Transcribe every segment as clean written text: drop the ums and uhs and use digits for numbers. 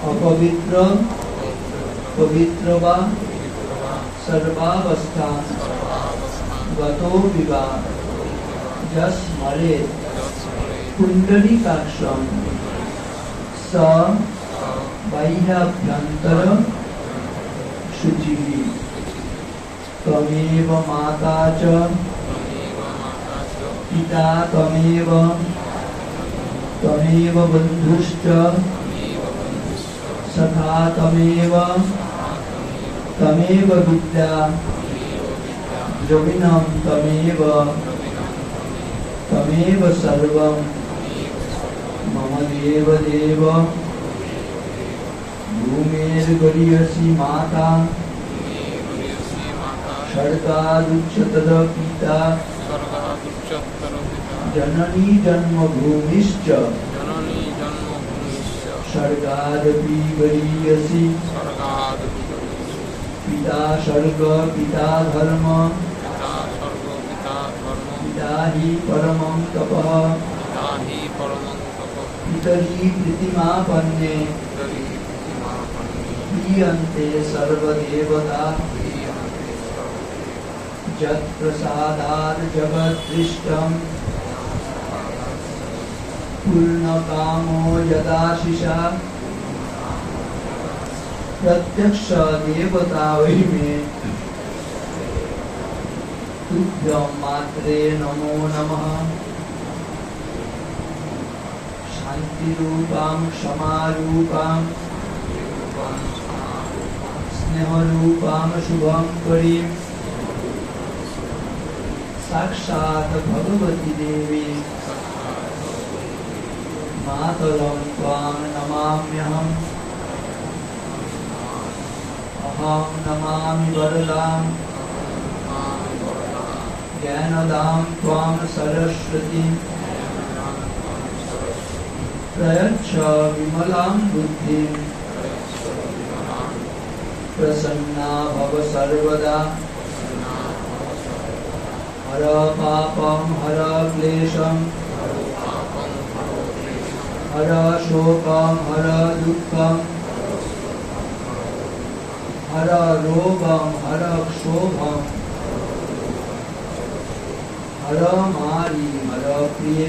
अपवित्र पवित्र वा सर्वावस्था गतो विवा यस्मरे पुंडरीकाक्षं स बाह्याभ्यंतर शुचिः त्वमेव माता च पिता त्वमेव बन्धुश्च सखा त्वमेव विद्या द्रविणं त्वमेव सर्वं मम देव भूमेर्गरीयसी माता स्वर्गादुच्चतर पिता जननी जन्मभूमिश्च स्वर्गादपि गरीयसी पिता स्वर्ग पिता धर्म पिता हि परमं तपः पितरी प्रीतिमापन्ने प्रीयन्ते सर्वदेवता यत्प्रसादात् जगद्दृष्टं पूर्णकामो यदाशिषा प्रत्यक्ष देवता वै मे तुभ्यं मात्रे नमो नमः शान्तिरूपां क्षमारूपां स्नेहरूपां शुभंकरीं साक्षात् भगवती देवी मातरं त्वां नमाम्यहम् अहं नमामि वरदां ज्ञानदां त्वां सरस्वतीं प्रयच्छ विमलां बुद्धिं प्रसन्ना भव सर्वदा हर पापं हर क्लेशं हर शोकं हर दुःखं हर रोगं हर क्षोभं हर मारी हर प्रिय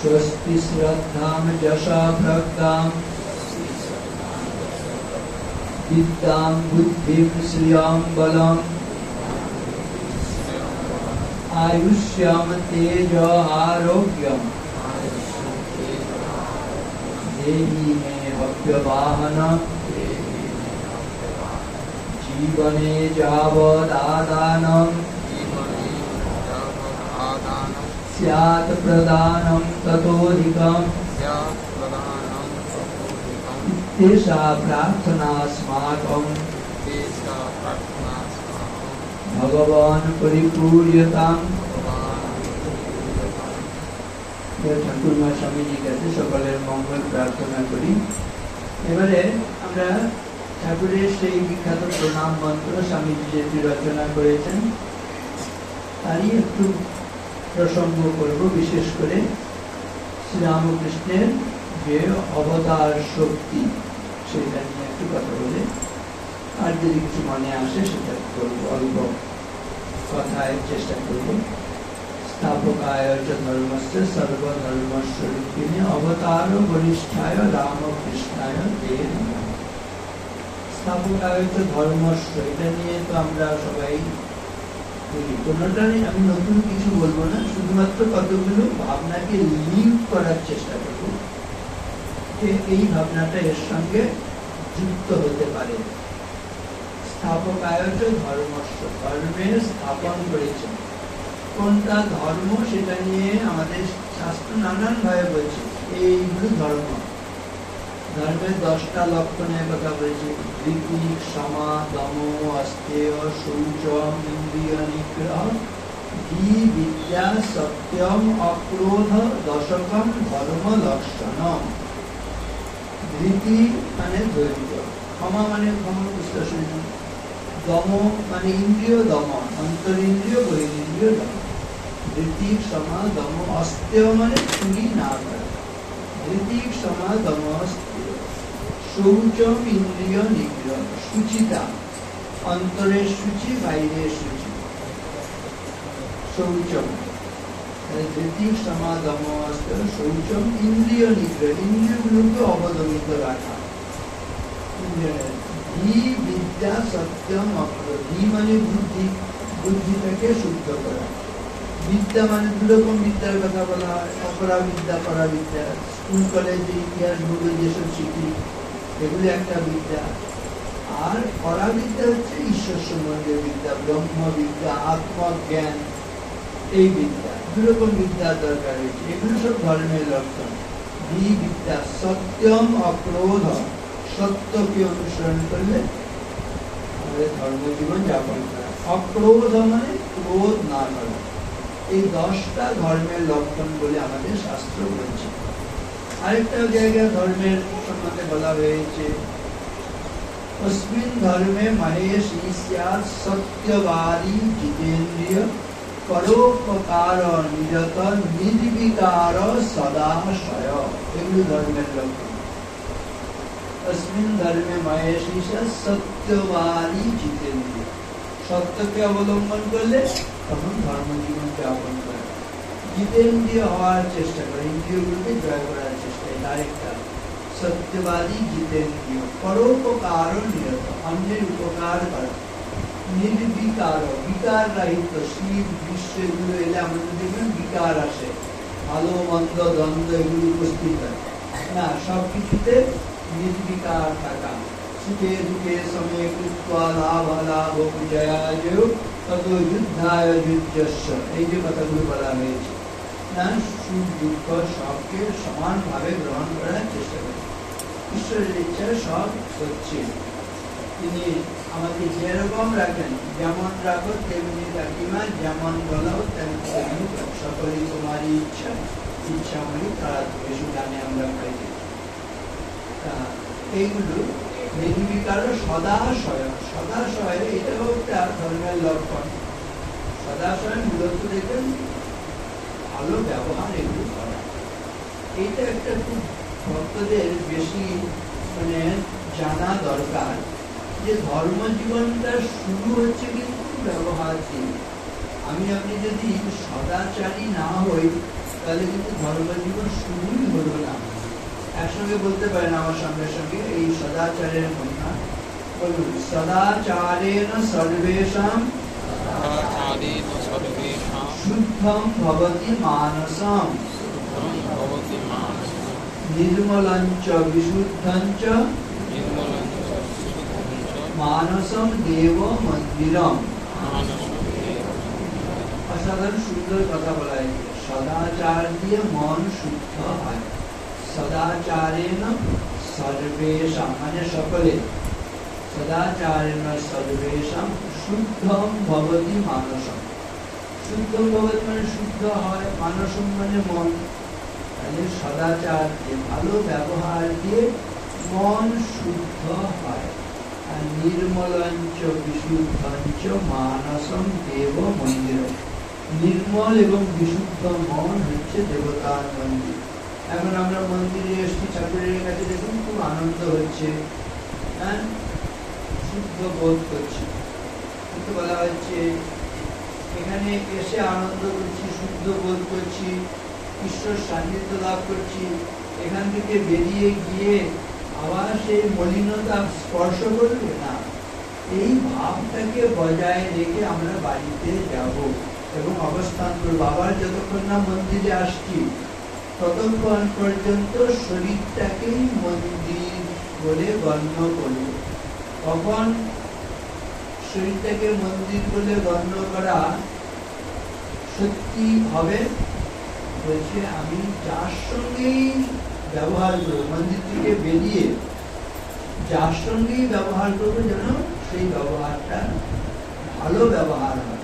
स्वस्ति श्रद्धां यशा भक्तां विद्यां बुद्धिं श्रियं बलम् आयुष्यं तेज आरोग्यं देहि मे भव्यवाहनं जीवने यावदादानं स्यात् प्रदानं ततोऽधिकम् इत्येषा प्रार्थनास्माकं भगवान परिपूर्यताम्। ঠাকুরমা স্বামীজির কাছে সকলের মঙ্গল প্রার্থনা করি। এবারে আমরা ঠাকুরের সেই বিখ্যাত প্রণাম মন্ত্র স্বামীজি যেটি রচনা করেছেন তারই একটু প্রসঙ্গ করব, বিশেষ করে শ্রীরামকৃষ্ণের যে অবতার শক্তি সেটা নিয়ে একটু কথা বলে, আর যদি কিছু মনে আসে সেটা করবো, অল্প কথায় চেষ্টা করব। স্থাপকায় চ ধর্মস্য সর্বধর্মস্বরূপিণে অবতার বরিষ্ঠায় রামকৃষ্ণায় তে নমঃ। স্থাপকায় চ ধর্মস্য, এটা নিয়ে তো আমরা সবাই বলি, কোনোটা নিয়ে আমি নতুন কিছু বলবো না, শুধুমাত্র কতগুলো ভাবনাকে লিঙ্ক করার চেষ্টা করব যে এই ভাবনাটা এর সঙ্গে যুক্ত হতে পারে। স্থাপকায় চ ধর্মস্য, ধর্মের স্থাপন করেছেন। কোনটা ধর্ম সেটা নিয়ে আমাদের শাস্ত্র নানান ভাবে বলছে, এইগুলো ধর্ম। ধর্মের 10টা লক্ষণের কথা বলছে, ঋত্বিক, সমা, দম, অস্তেয়, শৌচম, ইন্দ্রিয় নিগ্রহ, ধী, বিদ্যা, সত্যম, অক্রোধ, দশকম ধর্ম লক্ষণম। ধৃতি মানে ধৈর্য, ক্ষমা মানে ক্ষমা, বুঝতে শুনি, দম মানে ইন্দ্রিয় দমন, অন্তরিন্দ্রিয় বহিরিন্দ্রিয় দমন। ঋত্বিক, সমা, দম, অস্তেয় মানে চুরি না করা, ঋতিক সমাগম শৌচম ইন্দ্রিয় নিগ্রহ, শুচিতা, অন্তরের সূচি, বাইরের সূচি। শৌচম ঋতিক সমাগম শৌচম ইন্দ্রিয় নিগ্রহ, ইন্দ্রিয়গুলোকে অবদমিত রাখা। ধী বিদ্যা সত্যম অক্রোধ, ধী মানে বুদ্ধি, বুদ্ধিটাকে শুদ্ধ করা। বিদ্যা মানে দুরকম বিদ্যার কথা বলা হয়, অপরাবিদ্যা, পরাবিদ্যা। স্কুল কলেজে ইতিহাস ভূগোল যেসব শিখি এগুলি একটা বিদ্যা। আর পরাবিদ্যা হচ্ছে ঈশ্বর সম্বন্ধীয় বিদ্যা, ব্রহ্মবিদ্যা, আত্মজ্ঞান, এই বিদ্যা। দুরকম বিদ্যার দরকার হয়েছে, এগুলো সব ধর্মের লক্ষণ। ধী বিদ্যা সত্যম অক্রোধ, সত্যকে অনুসরণ করলে আমাদের ধর্মজীবন যাপন করা। অক্রোধ মানে ক্রোধ না করা। এই 10টা ধর্মের লক্ষণ বলে আমাদের শাস্ত্র বলছে। আরেকটা জায়গায় ধর্মের সম্বন্ধে বলা হয়েছে, অস্মিন ধর্মে মহেশী স্যাৎ সত্যবাদী জিতেন্দ্রিয় পরোপকার নিরত নির্বিকার সদাশয়। এগুলো ধর্মের লক্ষণ। অস্মিন ধর্মে মহেশী স্যাৎ সত্যবাদী জিতেন্দ্রিয়, সত্যকে অবলম্বন করলে তখন ধর্মজীবন যাপন করে। জিতেন্দ্রিয় হওয়ার চেষ্টা করে, ইন্দ্রিয়গুলোকে জয় করার চেষ্টা, আরেকটা। সত্যবাদী জিতেন্দ্রিয়, পরোপকার নিরত, অন্যের উপকার করা। নির্বিকার, বিকার রাহিত। শীত গ্রীষ্ম এগুলো এলে আমাদের দেখবেন বিকার আসে, ভালো মন্দ দ্বন্দ্ব এগুলো উপস্থিত হয় না, সবকিছুতে নির্বিকার থাকা। সুখে দুঃখে সময়ে কৃত্বা লাভ লাভ জয়ায় ততো যুদ্ধায় যুদ্ধস্য, এই যে কথাগুলো বলা হয়েছে না, সুখ দুঃখ সবকে সমানভাবে গ্রহণ করার চেষ্টা করে। ঈশ্বরের ইচ্ছা সব হচ্ছে, তিনি আমাকে যেরকম রাখেন, যেমন রাখো তেমনি কাকিমা, যেমন বলো তেমনি সকলেই তোমারই ইচ্ছা, ইচ্ছাময়ী তারা বেশি গানে আমরা পাই। এইগুলো নির্বিকার সদাশয়, সদাশয় এটাও একটা ধর্মের লক্ষণ। সদাশয় মূলত দেখবেন ভালো ব্যবহার এগুলো করা। এইটা একটা খুব ভক্তদের বেশি জানা দরকার, যে ধর্মজীবনটা শুরু হচ্ছে কিন্তু ব্যবহার দিয়ে। আমি আপনি যদি সদাচারী না হই তাহলে কিন্তু ধর্মজীবন শুরুই হলো না। একসঙ্গে বলতে পারেন আমার সঙ্গে সঙ্গে এই সদাচারের মহিমা বলুন। সদাচারেণ সর্বেষাং শুদ্ধং ভবতি মানসম নির্মলঞ্চ বিশুদ্ধঞ্চ মানসম দেব মন্দিরম। অসাধারণ সুন্দর কথা বলা হয়েছে। সদাচার দিয়ে মন শুদ্ধ হয়। সদাচারেণ সর্বেষাং মানে সকলে, সদাচারেণ সর্বেষাং শুদ্ধং ভবতি মানসম। শুদ্ধং ভবতি মানে শুদ্ধ হয়, মানসম মানে মন। তাহলে সদাচার দিয়ে, ভালো ব্যবহার দিয়ে মন শুদ্ধ হয়। আর নির্মলঞ্চ বিশুদ্ধঞ্চ মানসম দেব মন্দির, নির্মল এবং বিশুদ্ধ মন হচ্ছে দেবতার মন্দির। এখন আমরা মন্দিরে এসছি, ঠাকুরের কাছে দেখুন খুব আনন্দ হচ্ছে, হ্যাঁ, শুদ্ধ বোধ করছি। কিন্তু বলা হচ্ছে এখানে এসে আনন্দ করছি, শুদ্ধ বোধ করছি, ঈশ্বর সান্নিধ্য লাভ করছি। এখান থেকে বেরিয়ে গিয়ে আবার সেই মলিনতা স্পর্শ করবে না। এই ভাবটাকে বজায় রেখে আমরা বাড়িতে যাব এবং অবস্থান করবো। আবার যতক্ষণ না মন্দিরে আসছি ততক্ষণ পর্যন্ত শরীরটাকেই মন্দির বলে গণ্য করব। কখন শরীরটাকে মন্দির বলে গণ্য করা সত্যি হবে, বলছে আমি যার সঙ্গেই ব্যবহার করবো, মন্দির থেকে বেরিয়ে যার সঙ্গেই ব্যবহার করবো যেন সেই ব্যবহারটা ভালো ব্যবহার হয়।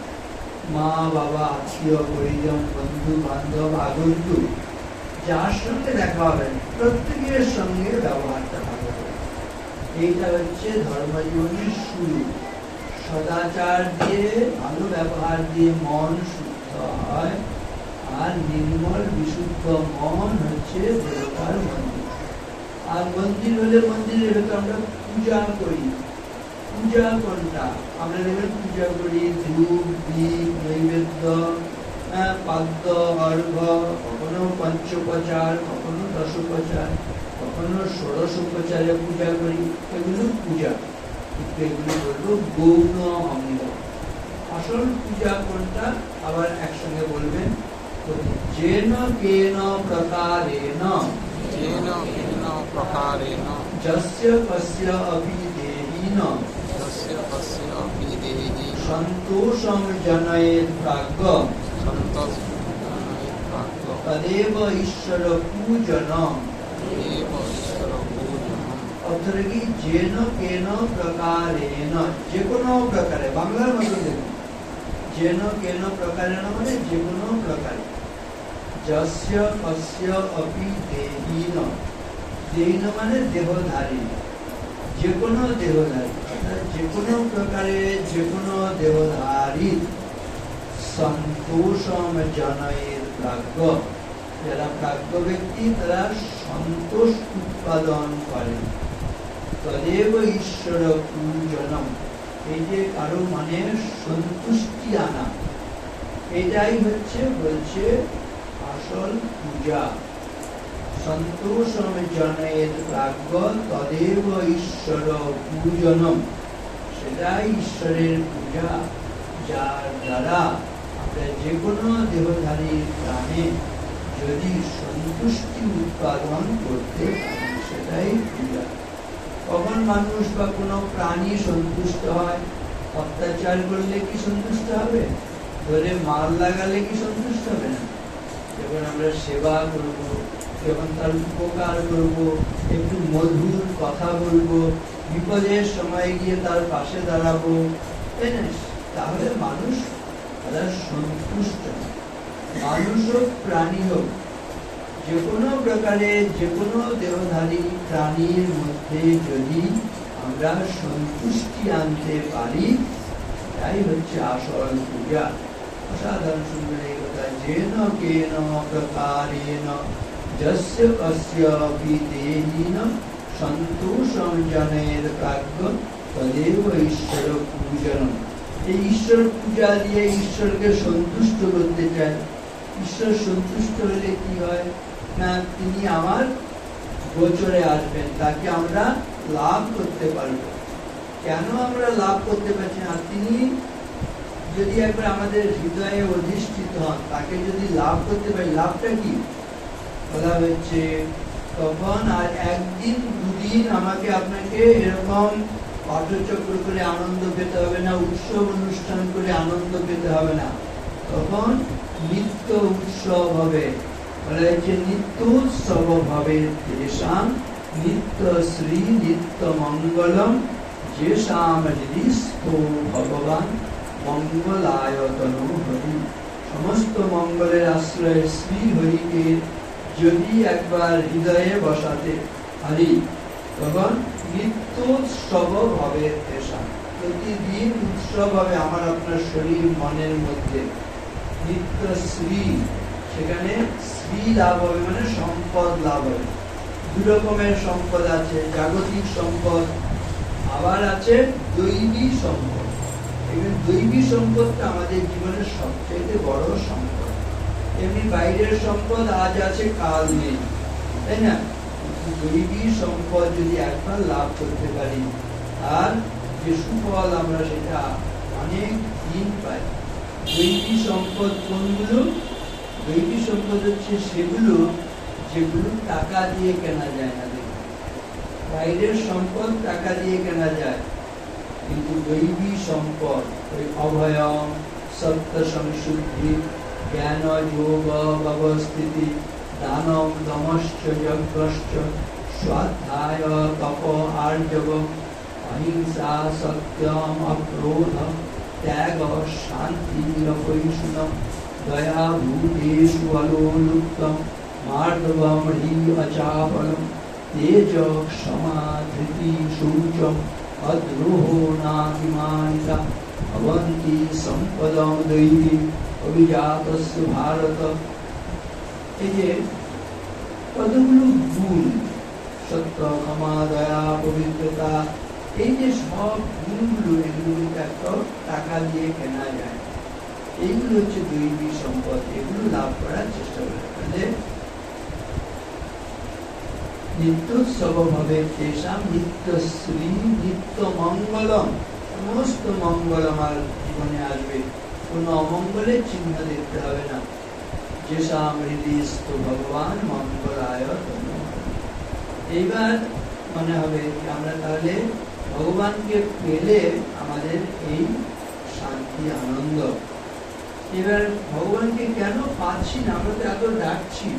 মা বাবা, আত্মীয় পরিজন, বন্ধু বান্ধব, আগন্তুক যার সঙ্গে দেখা হবে প্রত্যেকের সঙ্গে ব্যবহারটা ভালো হবে। এইটা হচ্ছে ধর্মজীবনের শুরু। সদাচার দিয়ে, ভালো ব্যবহার দিয়ে মন শুদ্ধ হয়। আর নির্মল বিশুদ্ধ মন হচ্ছে দেবতার মন্দির। আর মন্দির হলে মন্দিরের ভেতর আমরা পূজা করি। পূজা কোনটা? আমরা দেখবেন পূজা করি ধূপ, দীপ, নৈবেদ্য, পাদ্য, অর্ঘ্য, কখনো পঞ্চোপচার, কখনো দশোপচার, কখনো ষোড়শোপচারে পূজা করি। এগুলো পূজা, কিন্তু এগুলো বলবো গৌণ অঙ্গ। আসল পূজা কোনটা? আবার একসঙ্গে বলবেন, যেন কেন প্রকারেণ যস্য কস্য অপি দেহিন সন্তোষং জনয়েৎ প্রাজ্ঞ তদেব ঈশ্বর পূজনম। অর্থটা কি? যেন কেন প্রকারেণ, যে কোনো প্রকারে, বাংলার মতো দেখুন, যেন কেন প্রকারেণ মানে যে কোনো প্রকারে, যস্য কস্য অপি দেহিন, দেহিন মানে দেহধারী, যে কোনো দেহধারী, অর্থাৎ যে কোনো প্রকারে যে কোনো দেহধারী সন্তোষম জনয়ের প্রাজ্ঞ, যারা প্রাজ্ঞ ব্যক্তি তারা সন্তোষ উৎপাদন করে। তদেব ঈশ্বর পূজনম, এই যে কারো মানে সন্তুষ্টি আনা, এটাই হচ্ছে বলছে আসল পূজা। সন্তোষম জনয়ের প্রাজ্ঞ তদেব ঈশ্বর পূজনম, সেটাই ঈশ্বরের পূজা, যার দ্বারা আমরা যে কোনো দেহধারীর প্রাণে যদি সন্তুষ্টি উৎপাদন করতে পারি, সেটাই পূজা। কখন মানুষ বা কোনো প্রাণী সন্তুষ্ট হয়? অত্যাচার করলে কি সন্তুষ্ট হবে? ধরে মার লাগালে কি সন্তুষ্ট হবে না? যখন আমরা সেবা করব, যখন তার উপকার করব, একটু মধুর কথা বলবো, বিপদের সময় গিয়ে তার পাশে দাঁড়াবো, তাই না? তাহলে মানুষ তারা সন্তুষ্ট। মানুষ হোক প্রাণী হোক, যে কোনো প্রকারে যে কোনো দেহধারী প্রাণীর মধ্যে যদি আমরা সন্তুষ্টি আনতে পারি, তাই হচ্ছে আসল পূজা। অসাধারণ সুন্দর এই কথা, যেন কেন প্রকারেণ যস্য কস্য অপি দেহিন সন্তোষং জনয়েৎ প্রাজ্ঞ তদেব ঈশ্বর পূজনম। এই ঈশ্বর পূজা দিয়ে ঈশ্বরকে সন্তুষ্ট করতে চাই। ঈশ্বর সন্তুষ্ট হলে কি হয় না, তিনি আমার গোচরে আসবেন, তাকে আমরা লাভ করতে পারবো। কেন আমরা লাভ করতে পারছি না? তিনি যদি একবার আমাদের হৃদয়ে অধিষ্ঠিত হন, তাকে যদি লাভ করতে পারি, লাভটা কি বলা হচ্ছে, তখন আর একদিন দুদিন আমাকে আপনাকে এরকম পাঠচক্র করে আনন্দ পেতে হবে না, উৎসব অনুষ্ঠান করে আনন্দ পেতে হবে না, তখন নিত্য উৎসব হবে। বলা হচ্ছে নিত্য উৎসব হবে তেষাং নিত্য শ্রী নিত্য মঙ্গলম যেষাম হৃদিস্থো ভগবান মঙ্গলায়তনো হরি। সমস্ত মঙ্গলের আশ্রয় শ্রী হরিকে যদি একবার হৃদয়ে বসাতে পারি, তখন নিত্য উৎসব হবে তেষাং, প্রতিদিন উৎসব হবে আমার আপনার শরীর মনের মধ্যে। নিত্য শ্রী, সেখানে শ্রী লাভ হবে মানে সম্পদ লাভ হবে। দু রকমের সম্পদ আছে, জাগতিক সম্পদ, আবার আছে দৈবী সম্পদ। এখানে দৈবী সম্পদটা আমাদের জীবনের সবচেয়ে বড় সম্পদ। এমনি বাইরের সম্পদ আজ আছে কাল নেই, তাই না? দৈবী সম্পদ যদি একবার লাভ করতে পারি, আর যে সুফল আমরা সেটা অনেক দিন পাই। দৈবী সম্পদ কোনগুলো? দৈবী সম্পদ হচ্ছে সেগুলো যেগুলো টাকা দিয়ে কেনা যায় না। বাইরের সম্পদ টাকা দিয়ে কেনা যায়, কিন্তু দৈবী সম্পদ ওই অভয়ম, সত্য সংশুদ্ধি, জ্ঞান যোগ ব্যবস্থিতি, দানম দমশ্চ যজ্ঞশ্চ, স্বাধ্যায় তপ আর্জবম, অহিংসা সত্যম অক্রোধ, ত্যাগ শান্তিরপৈষুণম, দয়া ভূতেষু অলোলুপ্তম, মার্দবম হ্রি অচাপলম, তেজ ক্ষমা ধৃতি শৌচম, অদ্রোহো নাতিমানিতা, ভবন্তি সম্পদম দৈবী অভিজাতস্য ভারত এই যে কতগুলো গুণ, সত্য, ক্ষমা, দয়া, পবিত্রতা, এই যে সব গুণগুলো, এগুলো একটা টাকা দিয়ে কেনা যায়। এইগুলো হচ্ছে দৈবী সম্পদ, এগুলো লাভ করার চেষ্টা করে। নিত্যোৎসব ভাবে তেষাম নিত্যশ্রী নিত্য মঙ্গলম, সমস্ত মঙ্গল আমার জীবনে আসবে, কোনো অমঙ্গলের চিহ্ন দেখতে হবে না। যেষাম হৃদিস্থ ভগবান মঙ্গলায়। এইবার মনে হবে আমরা তাহলে ভগবানকে পেলে আমাদের এই শান্তি, আনন্দ। এবার ভগবানকে কেন পাচ্ছি না? আমরা তো এত ডাকছি,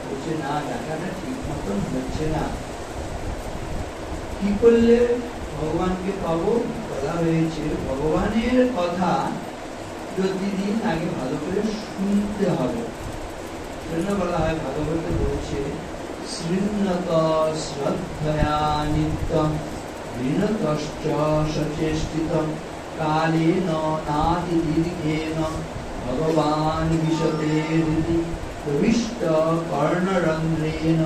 বলছে না, ডাকাটা ঠিক মতন হচ্ছে না। কি করলে ভগবানকে পাবো? বলা হয়েছে ভগবানের কথা প্রতিদিন আগে ভালো করে শুনতে হবে। জন্য বলা হয়, ভাগবতে বলছে শৃণ্যত শ্রদ্ধয়া নিত্যম বিনতশ্চ সচেষ্টিতম কালেন নাতি দীর্ঘেন ভগবান বিশতে হৃদি প্রবিষ্ট কর্ণরন্ধ্রেণ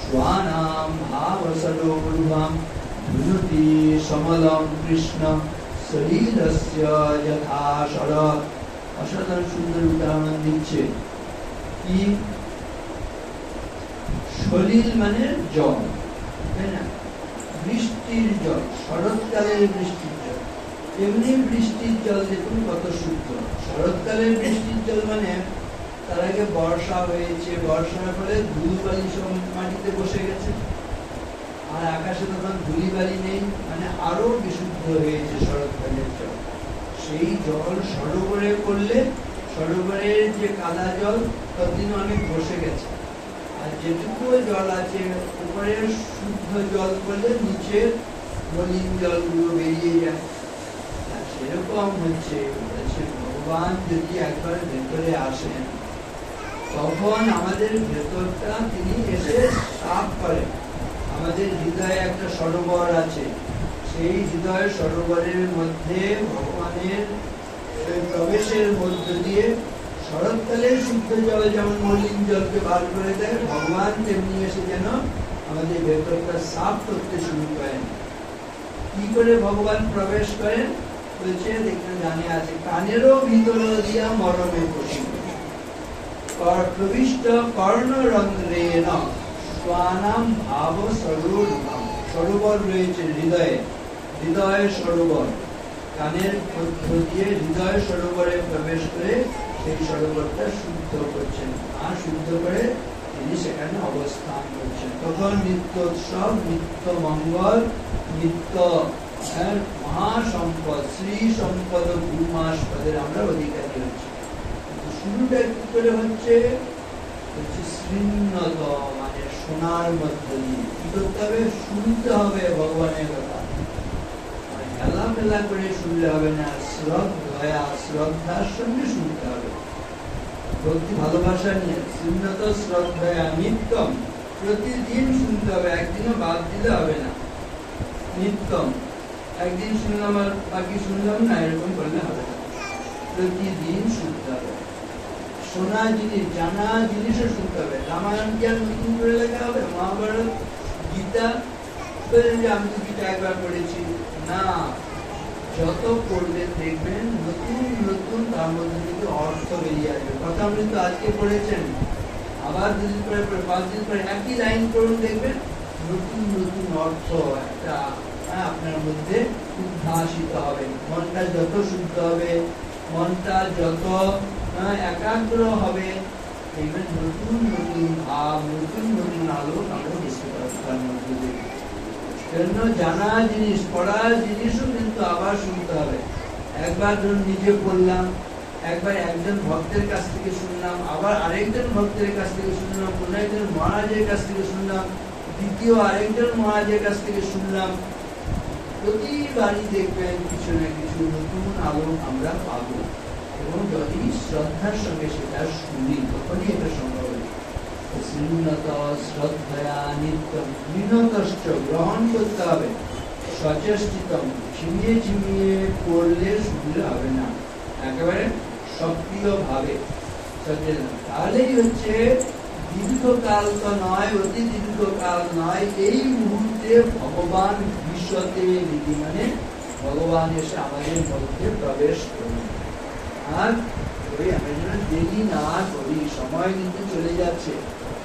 স্বানাম ভাবসরোর্ধ্বম ধুনুতি সমলম কৃষ্ণ সলিলস্য যথা শরৎ। অসাধারণ সুন্দর উদাহরণ দিচ্ছে। কি? সলিল মানে জল, তাই না? বৃষ্টির জল, শরৎকালের বৃষ্টির জল। এমনি বৃষ্টির জল দেখুন কত শুদ্ধ। শরৎকালের বৃষ্টির জল মানে তার আগে বর্ষা হয়েছে, বর্ষার ফলে ধুলোবালি সব মাটিতে বসে গেছে, আর আকাশে তখন ধুলিবালি নেই, মানে আরো বিশুদ্ধ হয়েছে শরৎকালের জল। সেই জল সরোবরে করলে সরোবরের যে কাদা জল ততদিন অনেক বসে গেছে, আর যেটুকু জল আছে উপরের শুদ্ধ জল করলে নিচে মলিন জলগুলো বেরিয়ে যায়। সেরকম হচ্ছে ভগবান যদি একবার ভেতরে আসেন তখন আমাদের ভেতরটা তিনি এসে সাফ করেন। আমাদের হৃদয়ে একটা সরোবর আছে, সেই হৃদয় সরোবরের মধ্যে ভগবানের প্রবেশের মধ্য দিয়ে শরৎকালের শুদ্ধ জল যেমন মলিন জলকে বার করে দেয়, ভগবান তেমনি এসে যেন আমাদের ভেতরটা সাফ করতে শুরু করেন। কি করে ভগবান প্রবেশ করেন? বলছে, দেখতে জানে আছে, কানেরও ভিতর দিয়া মরমে পশিব প্রবিষ্ট কর্ণরন্ধ্রেণ স্বানাম ভাব সরোর্ধ্বম। সরোবর রয়েছে হৃদয়ে, হৃদয় সরোবর, কানের মধ্য দিয়ে হৃদয় সরোবরে প্রবেশ করে সেই সরোবরটা শুদ্ধ করছেন, আর শুদ্ধ করে তিনি সেখানে অবস্থান করছেন। তখন নিত্য উৎসব, নিত্য মঙ্গল, নিত্য মহাসম্পদ, শ্রী সম্পদ ভূমাসপদের আমরা অধিকারী হচ্ছি। শুরুটা কি করে হচ্ছে? শৃণ্যত মানে শোনার মধ্য দিয়ে। কি করতে হবে? শুনতে হবে ভগবানের কথা, খেলা ফেলা করে শুনলে হবে না, শ্রদ্ধা, শ্রদ্ধার সঙ্গে শুনতে হবে, ভক্তি ভালোবাসা নিয়ে। শৃণ্যত শ্রদ্ধয়া নিত্যম, প্রতিদিন শুনতে হবে, একদিনও বাদ দিলে হবে না। নিত্যম, একদিন শুনলাম আর বাকি শুনলাম না, এরকম করলে হবে না, প্রতিদিন শুনতে হবে। শোনা জিনিস, জানা জিনিসও শুনতে হবে। রামায়ণ কি আর নতুন করে লেখা হবে? মহাভারত, গীতা, আমি তো গীতা একবার পড়েছি না, যত পড়লে দেখবেন নতুন নতুন তার মধ্যে কিন্তু অর্থ বেরিয়ে আসবে। কথা কিন্তু আজকে পড়েছেন, আবার দুদিন পরে 5 দিন পরে একই লাইন পড়ুন, দেখবেন নতুন নতুন অর্থ একটা আপনার মধ্যে উদ্ভাসিত হবে। মনটা যত শুদ্ধ হবে, মনটা যত একাগ্র হবে, দেখবেন নতুন নতুন ভাব, নতুন নতুন আলো আমরা বুঝতে পারবো তার মধ্যে দিয়ে। জন্য জানা জিনিস, পড়ার জিনিসও কিন্তু আবার শুনতে হবে। একবার ধরুন নিজে পড়লাম, একবার একজন ভক্তের কাছ থেকে শুনলাম, আবার আরেকজন ভক্তের কাছ থেকে শুনলাম, কোনো একজন মহারাজের কাছ থেকে শুনলাম, দ্বিতীয় আরেকজন মহারাজের কাছ থেকে শুনলাম। প্রতিবারই দেখবেন কিছু না কিছু নতুন আলো আমরা পাবো, এবং যদি শ্রদ্ধার সঙ্গে সেটা শুনি তখনই এটা সম্ভব হবে। শৃণ্যত শ্রদ্ধয়া নিত্যম বিনতশ্চ, গ্রহণ করতে হবে, সচেষ্টিতম, ঝিমিয়ে ঝিমিয়ে পড়লে শুনলে হবে না, একেবারে সক্রিয় ভাবে তাহলেই হচ্ছে দীর্ঘকাল তো নয়, অতি দীর্ঘকাল নয়, এই মুহূর্তে ভগবান বিশ্বতে রীতি মানে ভগবান এসে আমাদের মধ্যে প্রবেশ করবে। আর ওই আমরা যেন দেরি না করি, সময় কিন্তু চলে যাচ্ছে,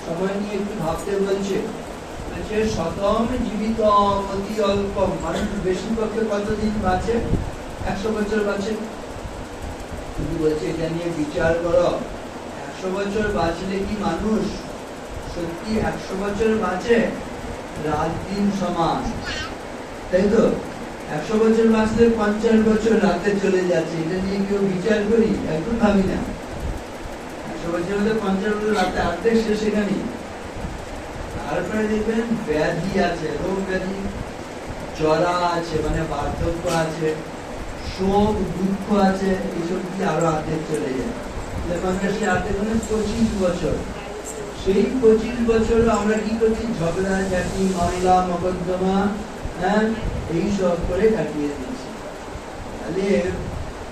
সময় নিয়ে একটু ভাবতে বলছে। শতম জীবিত অতি অল্প, মানুষ বেশি পক্ষে কতদিন বাঁচে? 100 বছর বাঁচে। তুমি বলছে এটা নিয়ে বিচার করো, 100 বছর বাঁচলে কি মানুষ সত্যি 100 বছর বাঁচে? রাত দিন সমান, তাই তো? 100 বছর বাঁচলে 50 বছর রাতে চলে যাচ্ছে, এটা নিয়ে কেউ বিচার করি? একদম ভাবি না। 100 বছর হলে 50 বছর রাতে অর্ধেক শেষ এখানে। তারপরে দেখবেন ব্যাধি আছে, রোগ ব্যাধি, জরা আছে মানে বার্ধক্য আছে, শোক দুঃখ আছে, এইসব কি আরো অর্ধেক চলে যায়। 25 বছর, সেই 25 বছর আমরা কি করছি? ঝগড়া ঝাঁটি, মামলা মকদ্দমা, হ্যাঁ, এইসব করে কাটিয়ে দিচ্ছি। তাহলে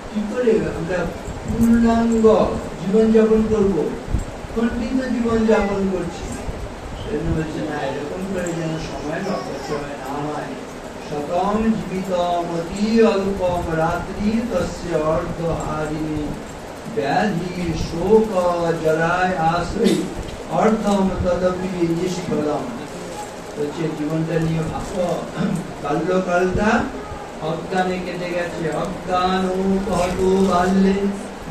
কি করে আমরা পূর্ণাঙ্গ জীবনযাপন করবো? খণ্ডিত জীবনযাপন করছি। বলছে না, এরকম করে যেন সময় অপচয় না হয়। শতম জীবিতম অতি অল্পম রাত্রি তস্য অর্ধহারিণী ব্যাধি শোক জরায় আশ্রয়ী অর্ধম তদপি নিষ্ফলম। বলছে জীবনটা নিয়ে ভাবো। বাল্যকালটা অজ্ঞানে কেটে গেছে, অজ্ঞান উপহত বাল্যে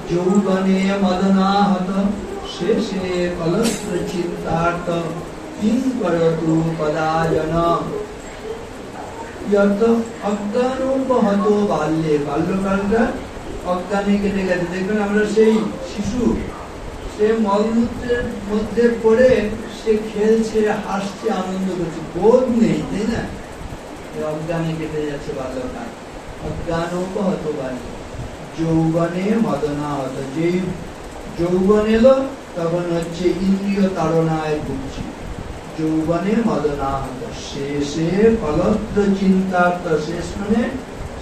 যৌবনে মদনাহত শেষে কলস্ত্র চিন্তার্থ কিং করতু পদায়ন। অজ্ঞান উপহত বাল্যে, বাল্যকালটা অজ্ঞানে কেটে গেছে। দেখবেন আমরা সেই শিশু, সে মলমূত্রের মধ্যে পড়ে সে খেলছে, হাসছে, আনন্দ করছে, বোধ নেই, তাই না? অজ্ঞানে কেটে যাচ্ছে বাল্যকাল। অজ্ঞান উপহত বাল্যে যৌবনে মদনাহত, যেই যৌবন এলো তখন হচ্ছে ইন্দ্রিয় তাড়নায় ভুগছি। যৌবনে মদনাহত শেষে ফলত্র চিন্তার্থ, শেষ মানে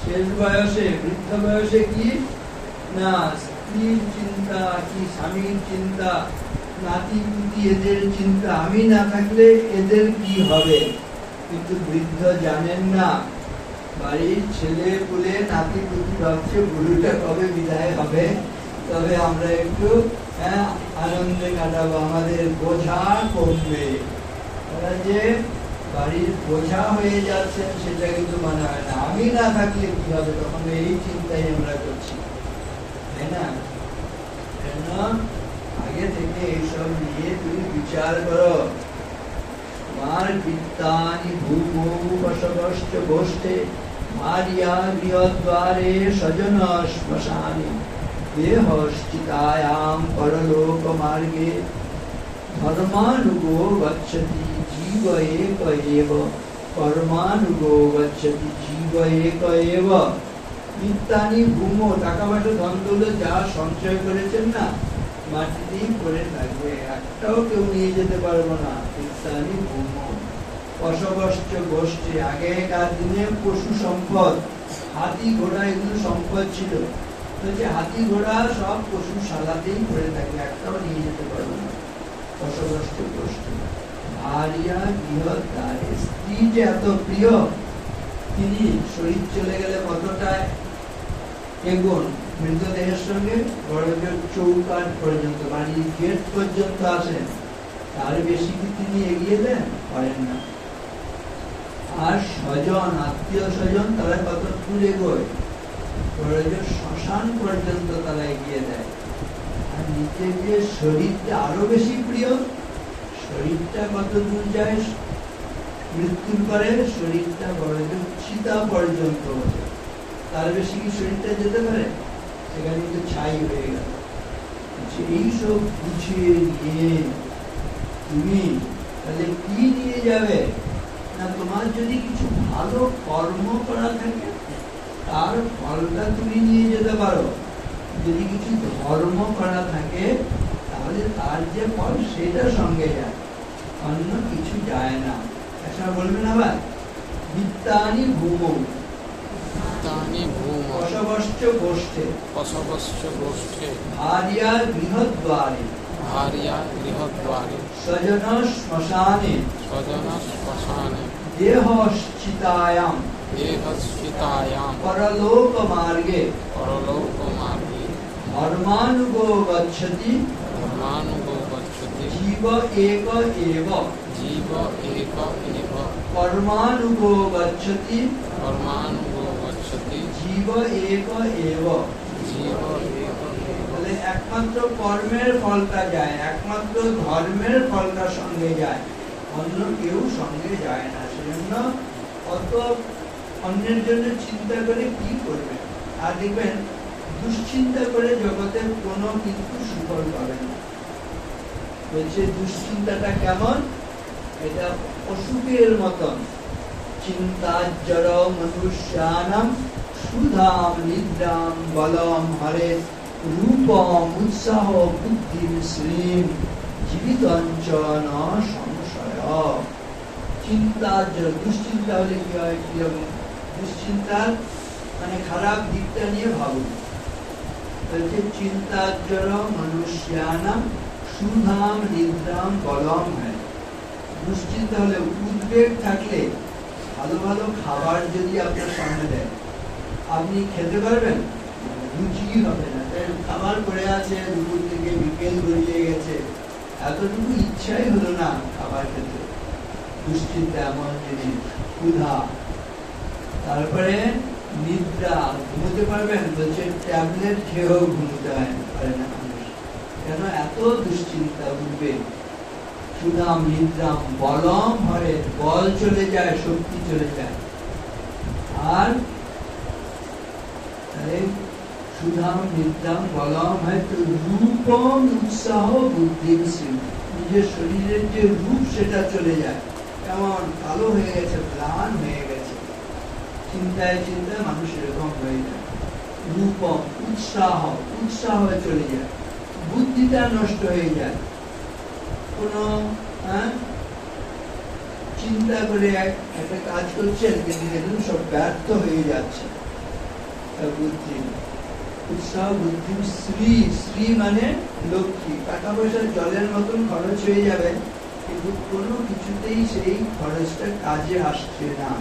শেষ বয়সে, বৃদ্ধ বয়সে কি না স্ত্রীর চিন্তা, কি স্বামীর চিন্তা, নাতি পুতি এদের চিন্তা, আমি না থাকলে এদের কি হবে। কিন্তু বৃদ্ধ জানেন না, বাড়ির ছেলে পুলে নাতি পুতি ভাবছে বুড়িটা কবে বিদায় হবে, তবে আমরা একটু আনন্দে কাটাবো, আমাদের বোঝা কমবে। ওরা যে বাড়ির বোঝা হয়ে যাচ্ছেন সেটা কিন্তু মনে হয় না, আমি না থাকলে কি হবে, তখন এই চিন্তাই আমরা করছি, তাই না? কেন আগে থেকে এইসব নিয়ে তুমি বিচার করো। তোমার বিত্তানি ভূমৌপশবশ্চ গোষ্ঠে মারিয়া গৃহদ্বারে স্বজন শ্মশানে দেহশ্চিতায়াম পরলোক মার্গে ধর্মানুগো গচ্ছতি জীব এক এব, কর্মানুগো গচ্ছতি জীব এক এব। বিত্তানি ভূম, টাকা পয়সা ধন দৌলত যা সঞ্চয় করেছেন না, মাটিতেই পড়ে থাকবে, একটাও কেউ নিয়ে যেতে পারবো না। বিত্তানি ভূম পশবশ্চ গোষ্ঠী, আগেকার দিনে পশু সম্পদ, হাতি ঘোড়া এগুলো সম্পদ ছিল। হাতি ঘোড়া সব পশু শালাতেই পড়ে থাকে, একটাও নিয়ে যেতে পারবো না। পশবশ্চ গোষ্ঠী ভারিয়া গৃহদ্বারে, স্ত্রী যে এত প্রিয়, তিনি শরীর চলে গেলে কতটা এগোন, মৃতদেহের সঙ্গে বড়জোর চৌকাঠ পর্যন্ত, বাড়ির গেট পর্যন্ত আসেন, তার বেশি কি তিনি এগিয়ে দেন? পারেন না। আর স্বজন, আত্মীয় স্বজন, তারা কত দূর এগোয়, বড়জোর শ্মশান পর্যন্ত তারা এগিয়ে দেয়। আর নিজের যে শরীরটা আরো বেশি প্রিয়, শরীরটা কত দূর যায়, মৃত্যুর পরে শরীরটা বড়জোর চিতা পর্যন্ত, তার বেশি কি শরীরটা যেতে পারে? সেখানে কিন্তু ছাই হয়ে গেল। এইসব বুঝিয়ে নিয়ে তুমি তাহলে কি নিয়ে যাবে না, তোমার যদি কিছু ভালো কর্ম করা থাকে তার ফলটা তুমি নিয়ে যেতে পারো। যদি কিছু ধর্ম করা থাকে তাহলে তার যে ফল সেটা সঙ্গে যায়, অন্য কিছু যায় না। আচ্ছা বলবেন আবার বিত্তানি ভূম, ভূতানি ভূম পশবশ্চ গোষ্ঠে পশবশ্চ গোষ্ঠে ভার্যা গৃহদ্বারে ভার্যা গৃহদ্বারে স্বজন শ্মশানে স্বজন শ্মশানে দেহশ্চিতায়াম দেহশ্চিতায়াম পরলোক মার্গে পরলোকমার্গে ধর্মানুগো গচ্ছতি ধর্মানুগো গচ্ছতি জীব এক এব জীব এক এব কর্মানুগো গচ্ছতি কর্মানুগো গচ্ছতি জীব এক এব। জীব এক এব। তাহলে একমাত্র কর্মের ফলটা যায়, একমাত্র ধর্মের ফলটা সঙ্গে যায়, অন্য কেউ সঙ্গে যায় না। সেজন্য অত অন্যের জন্য চিন্তা করে কি করবেন? আর দেখবেন দুশ্চিন্তা করে জগতে কোনো কিন্তু সুফল পাবেন না। বলছে দুশ্চিন্তাটা কেমন? এটা অসুখের মতন। চিন্তাজ্জর মনুষ্যানাম সুধাম নিদ্রাম বলম হরে রূপম উৎসাহ বুদ্ধিম শ্রীম জীবিতঞ্চ ন সংশয়। চিন্তাজ্জর, দুশ্চিন্তা হলে কি হয়? কিরকম দুশ্চিন্তার মানে খারাপ দিকটা নিয়ে ভাবুন। বলছে চিন্তাজ্জর মনুষ্যানাম সুধাম নিদ্রাম বলম হরে। দুশ্চিন্তা হলে, উদ্বেগ থাকলে ভালো ভালো খাবার যদি আপনার সামনে দেয়, আপনি খেতে পারবেন? রুচি হবে না। খাবার পড়ে আছে, দুপুর থেকে বিকেল গড়িয়ে গেছে, এতটুকু ইচ্ছাই হলো না খাবার খেতে। দুশ্চিন্তা এমন জিনিস। ক্ষুধা, তারপরে নিদ্রা, ঘুমোতে পারবেন? বলছে ট্যাবলেট খেয়েও ঘুমোতে পারে না মানুষ। কেন? এত দুশ্চিন্তা, উদ্বেগ। সুধাম নিদ্রাম বলম হরে, বল চলে যায়, শক্তি চলে যায়। আর সুধাম নিদ্রাম বলম হয় তো রূপম উৎসাহ বুদ্ধিম শ্রীম, নিজের শরীরের যে রূপ সেটা চলে যায়। কেমন কালো হয়ে গেছে, ম্লান হয়ে গেছে। চিন্তায় চিন্তায় মানুষ এরকম হয়ে যায়। রূপম উৎসাহ, উৎসাহ চলে যায়। বুদ্ধিটা নষ্ট হয়ে যায়। কোনো চিন্তা করে একটা কাজ করছেন, কিন্তু দেখুন সব ব্যর্থ হয়ে যাচ্ছে। বুদ্ধি, উৎসাহ বুদ্ধি শ্রী, শ্রী মানে লক্ষ্মী। টাকা পয়সা জলের মতন খরচ হয়ে যাবে, কিন্তু কোনো কিছুতেই সেই খরচটা কাজে আসছে না,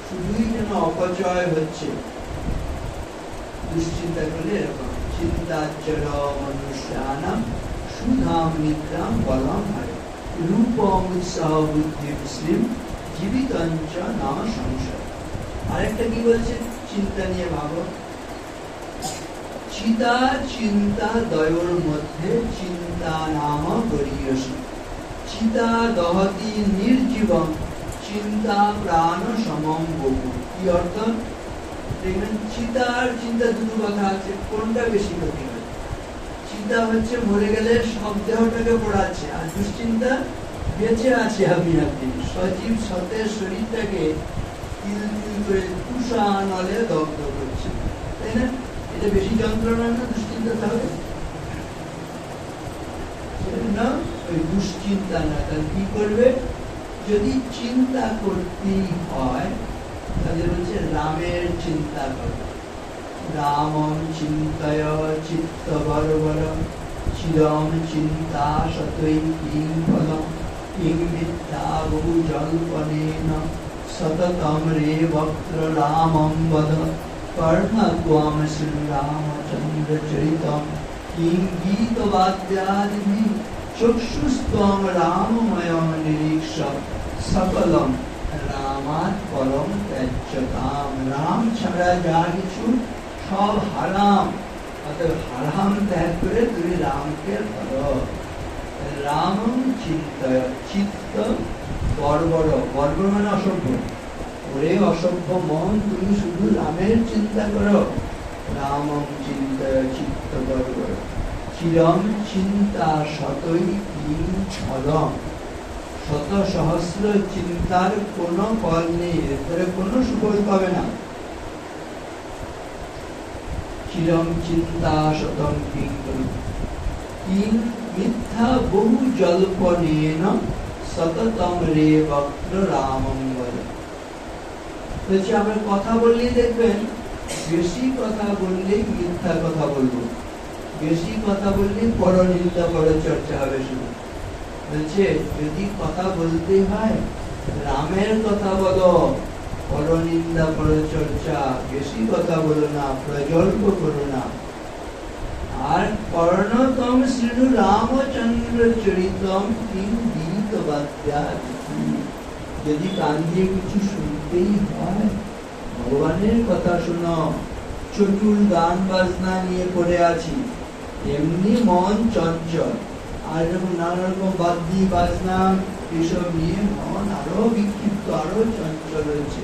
শুধুই যেন অপচয় হচ্ছে। দুশ্চিন্তা করলে এরকম। চিন্তাজ্জর মনুষ্যানাম সুধাম নিদ্রাম বলম হরে রূপম উৎসাহ বুদ্ধিম শ্রীম জীবিতঞ্চ ন সংশয়। আরেকটা কি বলছে? চিন্তা নিয়ে ভাবো। চিতা চিন্তা দ্বয়োর মধ্যে চিন্তা নাম গরীয়সী। চিতা দহতি নির্জীবম চিন্তা প্রাণ সমম বহু। কি অর্থ? দেখবেন চিতা আর চিন্তা দুটো কথা আছে, কোনটা বেশি ক্ষতি হয়? চিন্তা হচ্ছে মরে গেলে সব দেহটাকে পড়াচ্ছে, আর দুশ্চিন্তা বেঁচে আছে আপনি সজীব সতেজ শরীরটাকে তিল তিল করে তুষা নলে দগ্ধ করছে, তাই না? এটা বেশি যন্ত্রণা না দুশ্চিন্তা? তাহলে না, ওই দুশ্চিন্তা না। তাহলে কি করবে? যদি চিন্তা করতেই হয় তাহলে হচ্ছে রামের চিন্তা করবে। রামম চিন্তয় চিত্ত বর্বর চিরম চিন্তা সতৈ কিং ফলম কিং মিথ্যা বহু জল্পনেন সততম রে বক্ত্র রামম বদ কর্ণত্বম শ্রীরামচন্দ্র চরিতম কিং গীত বাদ্যাদিভি চক্ষুস্ত্বম রামময়ম নিরীক্ষ সকলম রামাৎ পরম ত্যাজ্যতাম। রাম ছাড়া যা কিছু সব হারাম, অতএব হারাম ত্যাগ করে তুমি রামকে ধরো। রাম চিন্তয়, চিত্ত বর্বর, বর্বর মানে অসভ্য। ওরে অসভ্য মন, তুমি শুধু রামের চিন্তা করো। রাম চিন্তয় চিত্ত বর্বর চিরম চিন্তা শতই কিং ফলম। শত সহস্র চিন্তার কোনো ফল নেই, এরপরে কোনো সুফল পাবে না। চিরম চিন্তা শতম কিং কিং মিথ্যা বহু জল্পনেন সততম রে বক্ত্র রামম বলে। বলছি আমরা কথা বললেই দেখবেন বেশি কথা বললেই মিথ্যা কথা বলবো, বেশি কথা বললেই পরনিন্দা পরচর্চা হবে। শুধু বলছে যদি কথা বলতে হয় রামের কথা বলো, পরনিন্দা পরচর্চা, বেশি কথা বলো না, প্রজল্প করো না। আর কর্ণতম শ্রীণু রামচন্দ্র চরিতম কিং গীত বাদ্যাদিতি। যদি কান দিয়ে কিছু শুনতেই হয় ভগবানের কথা শোনো। চটুল গান বাজনা নিয়ে পড়ে আছি, এমনি মন চঞ্চল, আর এরকম নানা রকম বাদ্যি বাজনা এসব নিয়ে মন আরো বিক্ষিপ্ত, আরো চঞ্চল হয়েছে।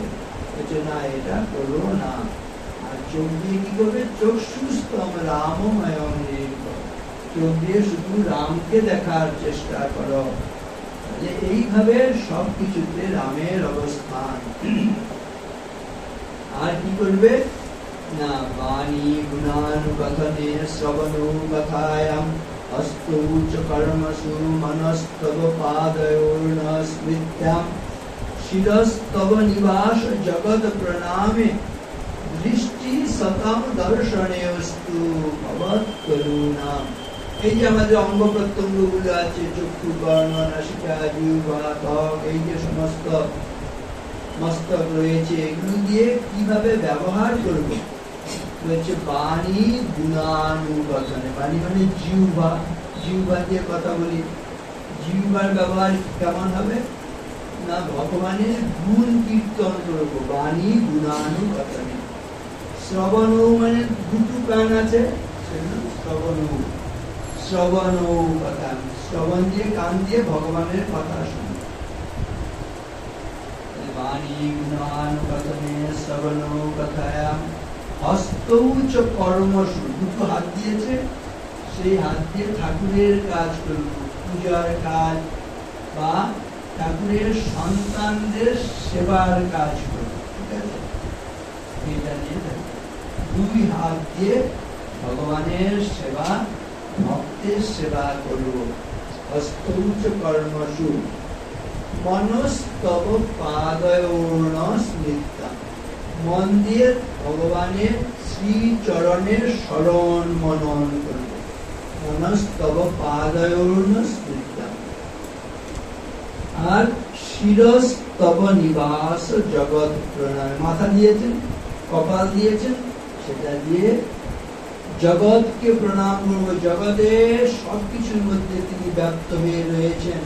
না, এটা করো না। আর চোখ দিয়ে কি করবে? চক্ষুস্তম রামময়ং নির্ভর, চোখ দিয়ে শুধু রামকে দেখার চেষ্টা করো। এইভাবে সবকিছুতে রামের অবস্থান। আর কি করবে না? বাণী গুণানুকথনে শ্রবণো কথায়াম অস্তু চ কর্মসু মনস্তব পাদয়োর্ন স্মৃত্যাম শিরস্তব নিবাস জগৎ প্রণামে দৃষ্টি সতম দর্শনেস্তু ভবৎ করুণা। এই যে আমাদের অঙ্গ প্রত্যঙ্গ গুলো আছে, চক্ষু, কর্ণ, নাসিকা, জিহ্বা, ত্বক, এই যে সমস্ত মস্তক রয়েছে, এগুলো দিয়ে কিভাবে ব্যবহার করবো? হচ্ছে বাণী গুণানুকথনে। বাণী মানে জিহ্বা, জিহ্বা দিয়ে কথা বলি। জিহ্বার ব্যবহার কেমন হবে না? ভগবানের গুণ কীর্তন করবো, বাণী গুণানুকথনে। শ্রবণ মানে দুটো কান আছে, শ্রবণ, শ্রবণ কথা, শ্রবণ দিয়ে কান দিয়ে ভগবানের কথা শুনি। বাণী গুণানুকথনে শ্রবণ কথায়াম হস্তৌ চ কর্মসু, দুটো হাত দিয়েছে, সেই হাত দিয়ে ঠাকুরের কাজ করব, পূজার কাজ বা ঠাকুরের সন্তানদের সেবার কাজ করব। ঠিক আছে, এটা নিয়ে দুই হাত দিয়ে ভগবানের সেবা, ভক্তের সেবা করব। হস্তৌ চ কর্মসু মনস্তব পাদয়োর্ন স্মৃত্যা, মন দিয়ে ভগবানের শ্রী চরণের স্মরণ মনন করব। মনস্তব পাদয়োর্ন স্মৃত্যা। আর শিরস্তব নিবাস জগৎ প্রণাম, মাথা দিয়েছেন, কপাল দিয়েছেন, সেটা দিয়ে জগৎকে প্রণাম করব। জগতের সবকিছুর মধ্যে তিনি ব্যাপ্ত হয়ে রয়েছেন।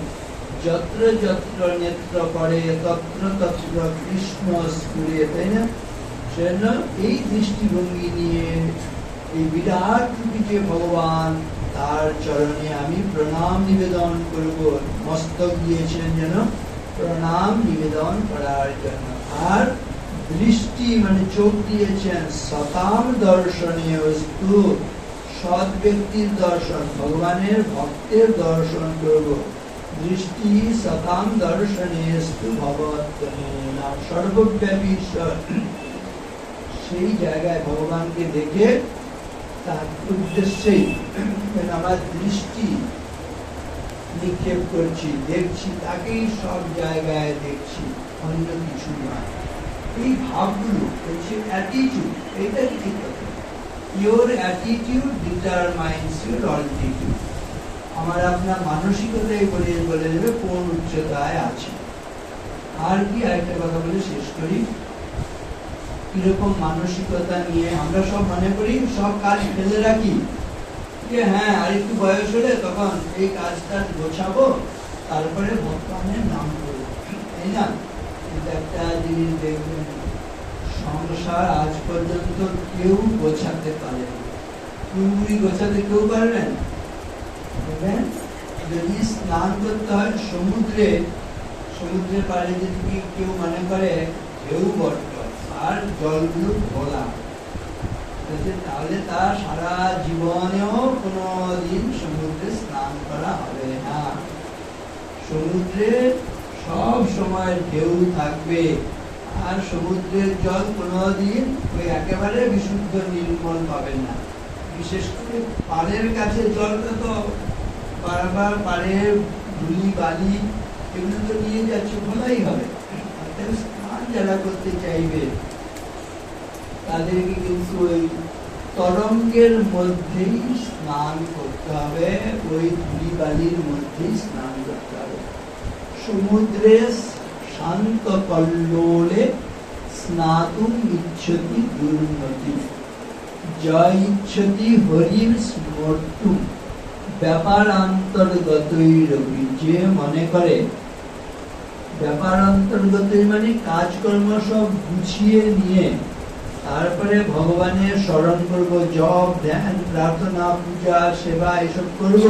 যত্র যত্র নেত্র পড়ে তত্র তত্র কৃষ্ণ স্ফুরে, তাই না? সেজন্য এই দৃষ্টিভঙ্গি নিয়ে এই বিরাট রূপী যে ভগবান, তার চরণে আমি প্রণাম নিবেদন করব। মস্তক দিয়েছেন যেন প্রণাম নিবেদন করার জন্য। আর দৃষ্টি মানে চোখ দিয়েছেন সতাম দর্শনে অস্তু, সৎ ব্যক্তির দর্শন, ভগবানের ভক্তের দর্শন করব। দৃষ্টি সতাম দর্শনেস্তু ভগবৎ নাম, সর্বব্যাপী ঈশ্বর। সেই জায়গায় ভগবানকে দেখে তার উদ্দেশ্যেই আমার দৃষ্টি নিক্ষেপ করছি, দেখছি, তাকেই সব জায়গায় দেখছি, অন্য কিছু নয়। এই ভাবগুলো হচ্ছে অ্যাটিটিউড, এইটাই ঠিক কথা। Your attitude determines your altitude. আমার আপনার মানসিকতাই বলে দেবে কোন উচ্চতায় আছে। আর কি আরেকটা কথা বলে শেষ করি। কিরকম মানসিকতা নিয়ে আমরা সব মনে করি সব কাজ ফেলে রাখি, যে হ্যাঁ আর একটু বয়স হলে তখন এই কাজটা গোছাবো, তারপরে ভগবানের নাম করবো, তাই না? কিন্তু একটা জিনিস দেখবেন, সংসার আজ পর্যন্ত কেউ গোছাতে পারে না। পুরোপুরি গোছাতে কেউ পারবেন? যদি স্নান করতে হয় সমুদ্রে, সমুদ্রের পাড়ে যদি কেউ মনে করে ঢেউ বড্ড আর জলগুলো ভোলা, তাহলে তার সারা জীবনেও কোনোদিন সমুদ্রে স্নান করা হবে না। সমুদ্রে সব সময় ঢেউ থাকবে, আর সমুদ্রের জল কোনোদিন ওই একেবারে বিশুদ্ধ নির্মল পাবেন না। বিশেষ করে পাড়ের কাছে জলটা তো বারবার পাড়ের ধুলি বালি এগুলো তো নিয়ে যাচ্ছে, ভোলাই হবে। স্নান যারা করতে চাইবে তাদেরকে কিন্তু ওই তরঙ্গের মধ্যেই স্নান করতে হবে, ওই ধুলি বালির মধ্যেই স্নান করতে হবে। সমুদ্রে শান্ত কল্লোলে স্নাতুম ইচ্ছতি দুর্নতি, জয় ইচ্ছতি হরির স্মর্তুম ব্যাপারান্তর্গতৈরপি। যে মনে করে ব্যাপারান্তর্গতই মানে কাজকর্ম সব গুছিয়ে নিয়ে তারপরে ভগবানের স্মরণ করব, জপ ধ্যান প্রার্থনা পূজা সেবা এসব করব,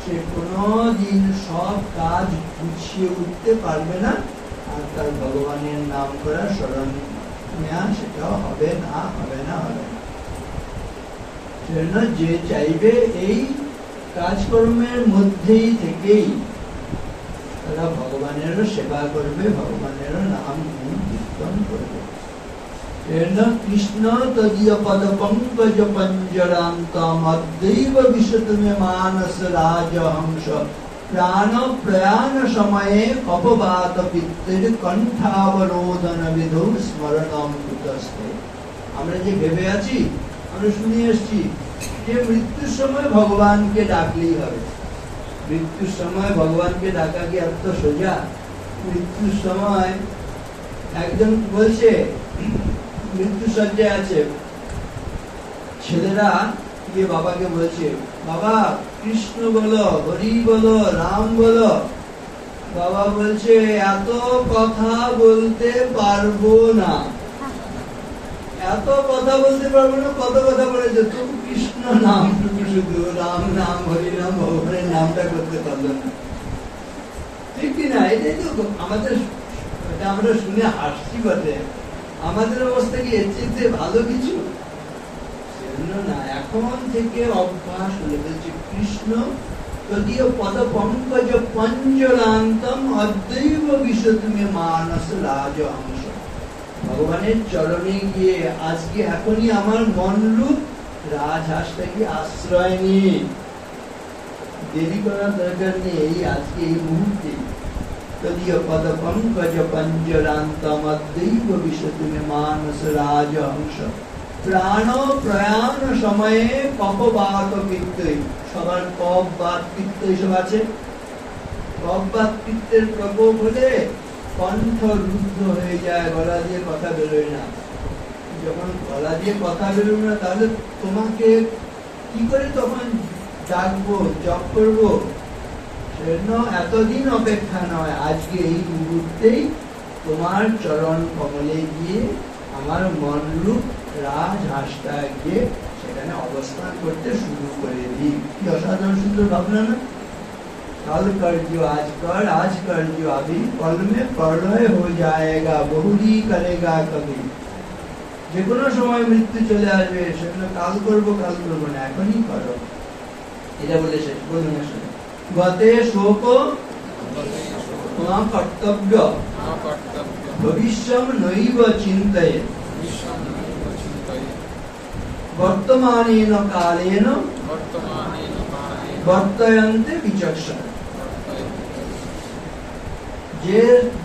সে কোনদিন সব কাজ গুছিয়ে উঠতে পারবে না, আর তার ভগবানের নাম করা স্মরণ নেওয়া সেটাও হবে না, হবে না, হবে না। সেজন্য যে চাইবে এই কাজকর্মের মধ্যেই থেকেই তারা ভগবানেরও সেবা করবে, ভগবানেরও নাম গুণ কীর্তন করবে। কৃষ্ণ তদীয় পদ পঙ্কজ পঞ্জরান্তম অদ্বৈব বিশতুমে মানস রাজহংস প্রাণ প্রয়াণ সময়ে কপবাত পিত্তের কণ্ঠাবরোধন বিধৌ স্মরণম কুতস্তে। আমরা যে ভেবে আছি, আমরা শুনে এসছি যে মৃত্যুর সময় ভগবানকে ডাকলেই হবে। মৃত্যুর সময় ভগবানকে ডাকা কি এত সোজা? মৃত্যুর সময় একজন বলছে, মৃত্যু সজ্জায় আছে, ছেলেরা গিয়ে বাবাকে বলছে, বাবা কৃষ্ণ বলো, হরি বলো, রাম বলো। বাবা বলছে এত কথা বলতে পারবো না, এত কথা বলতে পারবো না। কত কথা বলেছে, তুমি কৃষ্ণ নাম শুধু রাম নাম হরি নাম ভগবানের নামটা করতে পারলো না। ঠিক কিনা? এটাই তো আমাদের, এটা আমরা শুনে হাসছি বটে, আমাদের অবস্থা কি এর চেয়ে ভালো কিছু? সেজন্য না, এখন থেকে অভ্যাস হয়ে গেছে। কৃষ্ণ তদীয় পদ পঙ্কজ পঞ্জরান্তম অদ্বৈব বিশতুমে মানস রাজহংস। ভগবানের চরণে গিয়ে আজকে এখনই আমার মনরূপ রাজহাঁসটাকে আশ্রয় নিয়ে, দেরি করার দরকার নেই, আজকে এই মুহূর্তে তদীয় পদ পঙ্কজ পঞ্জরান্তম অদ্বৈব বিশতুমে মানস রাজহংস প্রাণ প্রয়াণ সময়ে কপবাত পিত্তই। সবার কপ বাত পিত্ত এইসব আছে। কপ বাত পিত্তের প্রকোপ হলে কণ্ঠ রুদ্ধ হয়ে যায়, গলা দিয়ে কথা বেরোয় না। যখন গলা দিয়ে কথা বেরোবে না, তাহলে তোমাকে কি করে তখন ডাকবো, জপ করবো? সেজন্য এতদিন অপেক্ষা নয়, আজকে এই মুহূর্তেই তোমার চরণ কমলে গিয়ে আমার মনরূপ রাজহাঁসটা গিয়ে সেখানে অবস্থান করতে শুরু করে দিই। কি অসাধারণ সুন্দর ভাবনা না? कल कर जो आज कर जो अभी कल में प्रलय हो जाएगा, बहुरी करेगा कभी। যে কোনো সময় মৃত্যু চলে আসবে, সেজন্য কাল করবো না, এখনই করো। এটা বলে শেষ, বলুন আসলে গতে শোক তোমার কর্তব্য ভবিষ্যৎ নৈব চিন্তয়ে বর্তমানেন কালেন বর্তয়ন্তে বিচক্ষণ। যে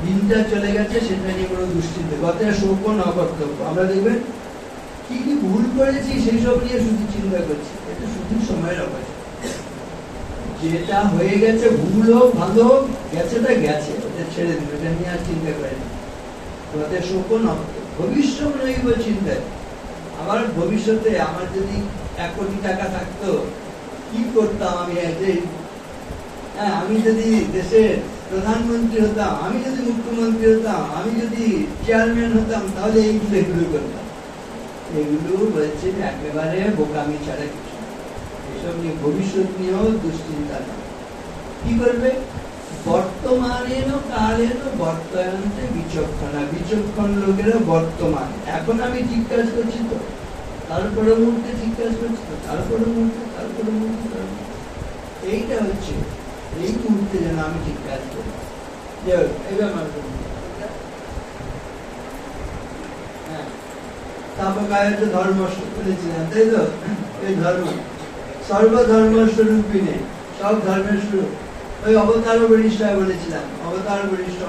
দিনটা চলে গেছে সেটা নিয়ে কোনো দুশ্চিন্তা, গতে শোক না কর্তব্য। আমরা দেখবেন কি কি ভুল করেছি সেই সব নিয়ে শুধু চিন্তা করছি, এটা শুধু সময়ের অপচয়। যেটা হয়ে গেছে, ভুল হোক ভালো হোক, গেছেটা গেছে, ওটা ছেড়ে দিন, ওটা নিয়ে আর চিন্তা করেন। গতে শোক না ভবিষ্যৎ নৈব চিন্তায়। আমার ভবিষ্যতে আমার যদি 1 কোটি টাকা থাকতো, কি করতাম আমি? আমি যদি দেশের প্রধানমন্ত্রী হতাম, আমি যদি মুখ্যমন্ত্রী হতাম, আমি যদি চেয়ারম্যান হতাম, তাহলে এগুলো করতাম। এগুলো বলছে একেবারে বোকামি ছাড়া কিছু। এসব নিয়ে ভবিষ্যৎ নিয়েও দুশ্চিন্তা না। কি করবে? বর্তমানেন কালেন বর্তয়ন্তে বিচক্ষণা। বিচক্ষণ লোকেরা বর্তমান, এখন আমি ঠিক কাজ করছি তো, তারপরে মুহূর্তে ঠিক কাজ করছি তো, তারপরে মুহূর্তে, এইটা হচ্ছে এই মুহূর্তে যেন আমি ঠিক কাজ করি। তাপকায়চ ধর্ম বলেছিলেন, তাই তো? এই ধর্ম সর্বধর্ম স্বরূপিণে, সব ধর্মের স্বরূপ। ওই অবতার বরিষ্ঠায় বলেছিলাম, অবতার বরিষ্ঠ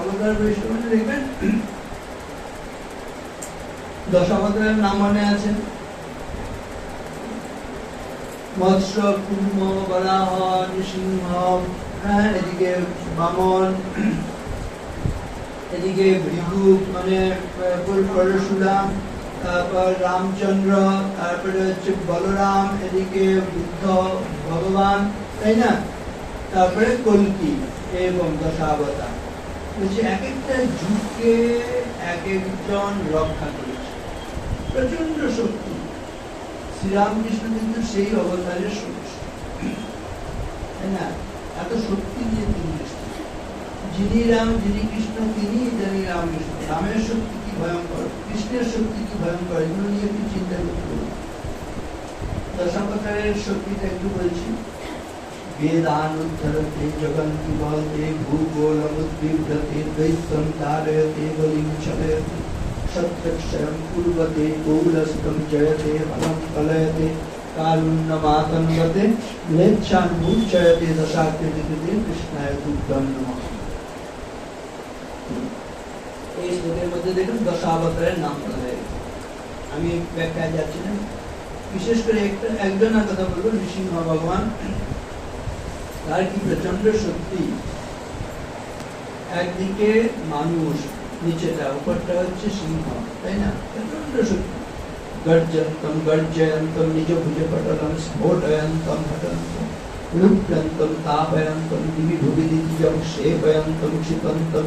মানে দেখবেন দশাবতারের নাম মনে আছে? মৎস্য, কুর্ম, বরাহ, নৃসিংহ, এদিকে বামন, এদিকে ভৃগু মানে পরশুরাম, তারপর রামচন্দ্র, তারপরে হচ্ছে বলরাম, এদিকে বুদ্ধ ভগবান, তাই না? তারপরে কল্কি এবং দশাবতার। বলছে এক একটা যুগকে এক একজন রক্ষা করেছে, প্রচন্ড শক্তি। শ্রীরামকৃষ্ণ কিন্তু সেই অবতারের শক্তি, তাই না? এত শক্তি নিয়ে তিনি এসেছেন। যিনি রাম, যিনি কৃষ্ণ, তিনি জানি রামকৃষ্ণ। রামের শক্তি কি ভয়ঙ্কর, কৃষ্ণের শক্তি কি ভয়ঙ্কর, এগুলো নিয়ে একটু চিন্তা করতে হবে। দশাবতারের শক্তিটা একটু বলছি। वेदानुद्धरते जगन्ति बलते भूगोलमुद्बिभ्रते द्वैतं तारयते बलिं चलयते शत्रक्षयं कुर्वते गौरस्तं जयते फलं कलयते कारुण्यमातन्वते म्लेच्छान्मुच्यते दशाकृतिकृते कृष्णाय तुभ्यं नमः। এই শ্লোকের মধ্যে দেখুন দশাবতারের নাম বলা হয়েছে। আমি ব্যাখ্যায় যাচ্ছি না, বিশেষ করে একজনের কথা বলবো, নৃসিংহ ভগবান। তার কি প্রচন্ড শক্তি। একদিকে মানুষ, নিচেটা, উপরটা হচ্ছে সিংহ, তাই না? প্রচন্ড শক্তি। গর্জন্তম গর্জয়ন্তম নিজ ভুজে পটলম স্ফোটয়ন্তম হটন্তম রূপ্যন্তম তাপয়ন্তম দিবি ভুবি দিতিজং সেবয়ন্তম ক্ষিপন্তম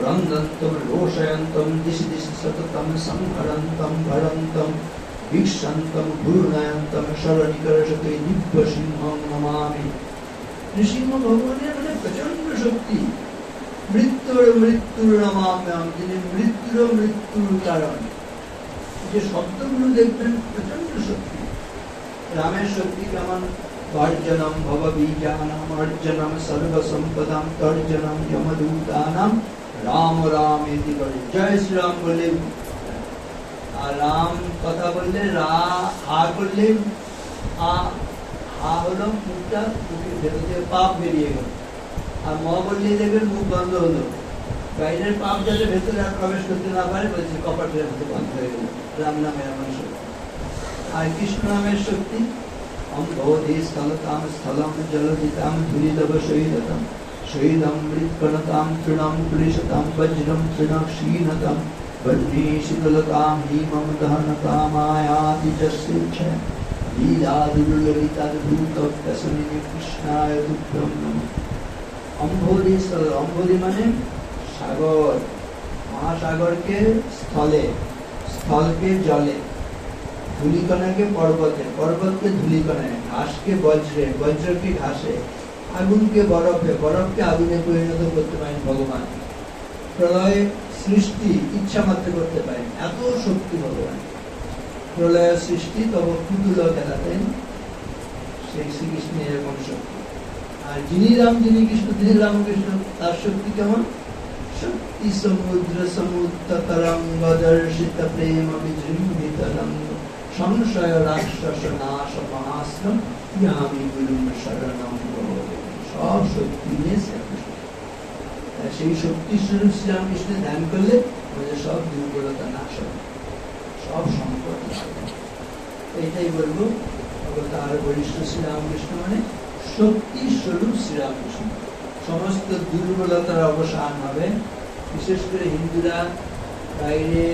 রন্দন্তম রোষয়ন্তম দিশি দিশি সততম সংহরন্তম ভরন্তম বিক্ষন্তম ঘূর্ণয়ন্তম শরণিকরশতে দিব্য সিংহং নমামি। নৃসিংহ ভগবানের মানে প্রচন্ড শক্তি। মৃত্যুর মৃত্যুর নমাম্যহম, তিনি মৃত্যুর মৃত্যুর কারণ। যে শব্দগুলো দেখবেন প্রচন্ড শক্তি। রামের শক্তি কেমন? বর্জনম ভববীজানাম অর্জনম সর্বসম্পদাম তর্জনম যমদূতানাম রাম রামেতি বলে। জয় শ্রীরাম বলে, আর রাম কথা বললে হা করলে হা হলো মুখটা, মুখের ভেতর থেকে পাপ বেরিয়ে গেল। আর ম বললেই দেখবেন মুখ বন্ধ হলো, বাইরের পাপ যাতে ভেতরে আর প্রবেশ করতে না পারে, বলছে কপাটের মধ্যে বন্ধ হয়ে গেল। রাম নামের এমন শক্তি। আর কৃষ্ণ নামের শক্তি অম্ভোধি স্থলতাম স্থলম জলদিতাম ধুলিতব শহীদতম শহীদম মৃৎকণতাম তৃণম পুলিশতাম বজ্রম তৃণক্ষীণতম বহ্নি শীতলতাম হিমম দহনতাম আয়াতি যস্যেচ্ছা লীলা দুর্ললিতাদ্ভুত তস্মিনে কৃষ্ণায় তুভ্যং নমঃ। অম্ভোধি স্থল, অম্ভোধি মানে সাগর, মহাসাগরকে স্থলে, স্থলকে জলে, ধূলিকণাকে পর্বতে, পর্বতকে ধূলিকণায়, ঘাসকে বজ্রে, বজ্রকে ঘাসে, আগুনকে বরফে, বরফকে আগুনে পরিণত করতে পারেন ভগবান। প্রলয় সৃষ্টি ইচ্ছা মাত্র করতে পারেন, এত শক্তি ভগবান। প্রলয় সৃষ্টি তব পুতুল খেলাতেন, সেই শ্রীকৃষ্ণের এরকম শক্তি। আর যিনি রাম, যিনি কৃষ্ণ, তিনি রামকৃষ্ণ, তার শক্তি কেমন? শক্তি সমুদ্র সমুদ্র তরঙ্গ দর্শিত প্রেম বিজৃম্ভিত রঙ্গ সংশয় রাক্ষস নাশ মহাশ্রম ইয়ামি গুরুম শরণম ব্রজে। সব শক্তি নিয়ে শ্রীকৃষ্ণ। সেই শক্তি স্বরূপ শ্রীরামকৃষ্ণ ধ্যান করলে আমাদের সব দুর্বলতা নাশ হবে, সব সংকট। এইটাই বলবো, অবতার বরিষ্ঠ শ্রীরামকৃষ্ণ মানে শক্তি স্বরূপ শ্রীরামকৃষ্ণ। সমস্ত দুর্বলতার অবসান হবে। বিশেষ করে হিন্দুরা বাইরে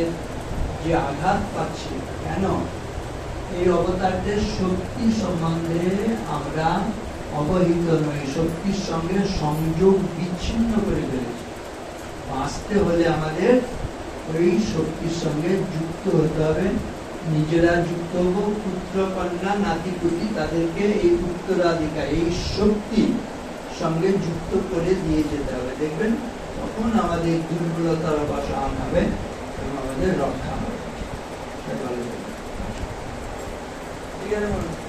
যে আঘাত পাচ্ছে, কেন? এই অবতারদের শক্তি সম্বন্ধে আমরা অবহিত নই, শক্তির সঙ্গে সংযোগ বিচ্ছিন্ন করে ফেলেছি। বাঁচতে হলে আমাদের ওই শক্তির সঙ্গে যুক্ত হতে হবে। নিজেরা যুক্ত হবো, পুত্র কন্যা নাতিপুতি তাদেরকে এই উত্তরাধিকার, এই শক্তি সঙ্গে যুক্ত করে দিয়ে যেতে হবে। দেখবেন তখন আমাদের দুর্বলতার অবসান হবে এবং আমাদের রক্ষা হবে। ঠিক আছে।